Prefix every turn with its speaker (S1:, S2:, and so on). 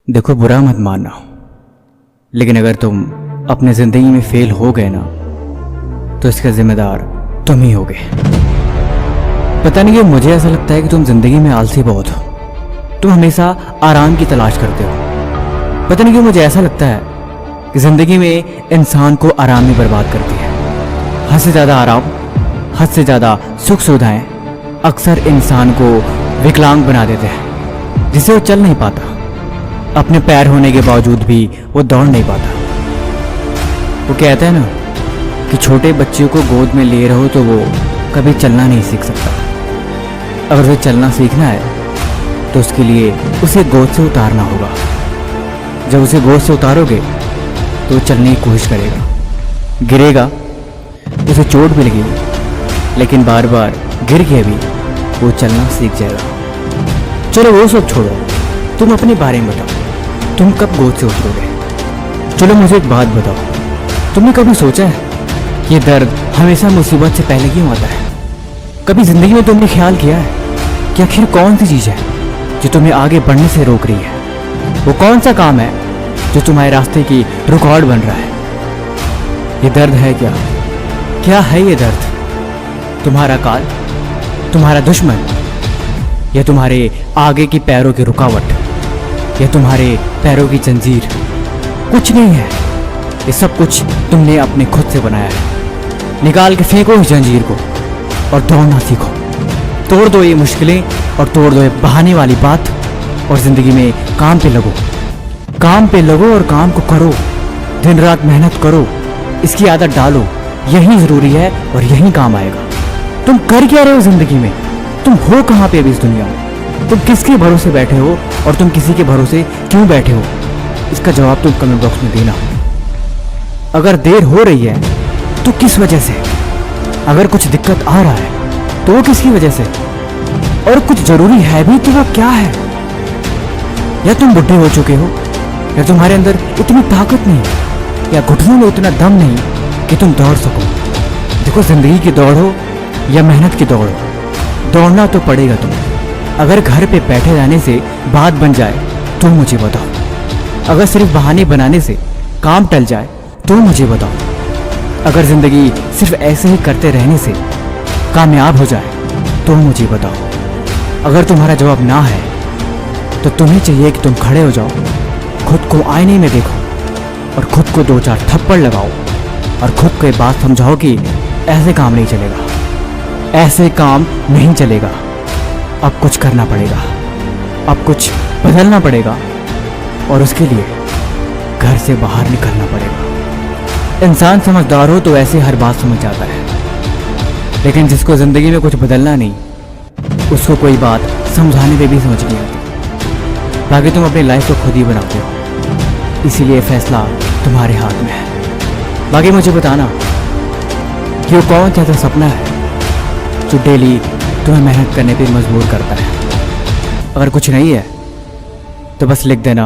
S1: देखो, बुरा मत मानना, लेकिन अगर तुम अपने जिंदगी में फेल हो गए ना, तो इसका जिम्मेदार तुम ही होगे। पता नहीं, मुझे ऐसा लगता है कि तुम जिंदगी में आलसी बहुत हो। तुम हमेशा आराम की तलाश करते हो। पता नहीं क्यों मुझे ऐसा लगता है कि जिंदगी में इंसान को आराम ही बर्बाद करती है। हद से ज्यादा आराम, हद से ज्यादा सुख सुविधाएं अक्सर इंसान को विकलांग बना देते हैं, जिससे वो चल नहीं पाता। अपने पैर होने के बावजूद भी वो दौड़ नहीं पाता। वो कहता है ना कि छोटे बच्चे को गोद में ले रहो तो वो कभी चलना नहीं सीख सकता। अगर उसे चलना सीखना है तो उसके लिए उसे गोद से उतारना होगा। जब उसे गोद से उतारोगे तो वो चलने की कोशिश करेगा, गिरेगा, उसे चोट भी लगेगी, लेकिन बार बार गिर के भी वो चलना सीख जाएगा। चलो वो सब छोड़ो, तुम अपने बारे में बताओ, तुम कब गोद से उतरोगे? चलो मुझे एक बात बताओ, तुमने कभी सोचा है कि दर्द हमेशा मुसीबत से पहले क्यों आता है? कभी जिंदगी में तुमने ख्याल किया है कि आखिर कौन सी चीज़ है जो तुम्हें आगे बढ़ने से रोक रही है? वो कौन सा काम है जो तुम्हारे रास्ते की रुकावट बन रहा है? ये दर्द है क्या? क्या है ये दर्द? तुम्हारा काल, तुम्हारा दुश्मन, या तुम्हारे आगे की पैरों की रुकावट, या तुम्हारे पैरों की जंजीर? कुछ नहीं है, ये सब कुछ तुमने अपने खुद से बनाया है। निकाल के फेंको इस जंजीर को और दौड़ना सीखो। तोड़ दो ये मुश्किलें और तोड़ दो ये बहाने वाली बात, और जिंदगी में काम पे लगो। काम पे लगो और काम को करो, दिन रात मेहनत करो, इसकी आदत डालो। यही जरूरी है और यही काम आएगा। तुम कर क्या रहे हो जिंदगी में? तुम हो कहाँ पे अभी इस दुनिया में? तुम किसके भरोसे बैठे हो और तुम किसी के भरोसे क्यों बैठे हो? इसका जवाब तुम कमेंट बॉक्स में देना। अगर देर हो रही है तो किस वजह से? अगर कुछ दिक्कत आ रहा है तो वो किसकी वजह से? और कुछ जरूरी है भी तो वो क्या है? या तुम बुढ़े हो चुके हो, या तुम्हारे अंदर इतनी ताकत नहीं, या घुटनों में उतना दम नहीं कि तुम दौड़ सको। देखो, जिंदगी की दौड़ हो या मेहनत की दौड़ हो, दौड़ना तो पड़ेगा तुम्हें। अगर घर पे बैठे रहने से बात बन जाए तो मुझे बताओ। अगर सिर्फ बहाने बनाने से काम टल जाए तो मुझे बताओ। अगर जिंदगी सिर्फ ऐसे ही करते रहने से कामयाब हो जाए तो मुझे बताओ। अगर तुम्हारा जवाब ना है तो तुम्हें चाहिए कि तुम खड़े हो जाओ, खुद को आईने में देखो और खुद को 2-4 थप्पड़ लगाओ और खुद को ये बात समझाओ कि ऐसे काम नहीं चलेगा, ऐसे काम नहीं चलेगा। अब कुछ करना पड़ेगा, अब कुछ बदलना पड़ेगा, और उसके लिए घर से बाहर निकलना पड़ेगा। इंसान समझदार हो तो ऐसे हर बात समझ जाता है, लेकिन जिसको जिंदगी में कुछ बदलना नहीं, उसको कोई बात समझाने पे भी समझ नहीं आती। बाकी तुम अपनी लाइफ को खुद ही बनाते हो, इसीलिए फैसला तुम्हारे हाथ में है। बाकी मुझे बताना कि वो कौन सा ऐसा सपना है जो डेली तुम्हें मेहनत करने पे मजबूर करता है। अगर कुछ नहीं है तो बस लिख देना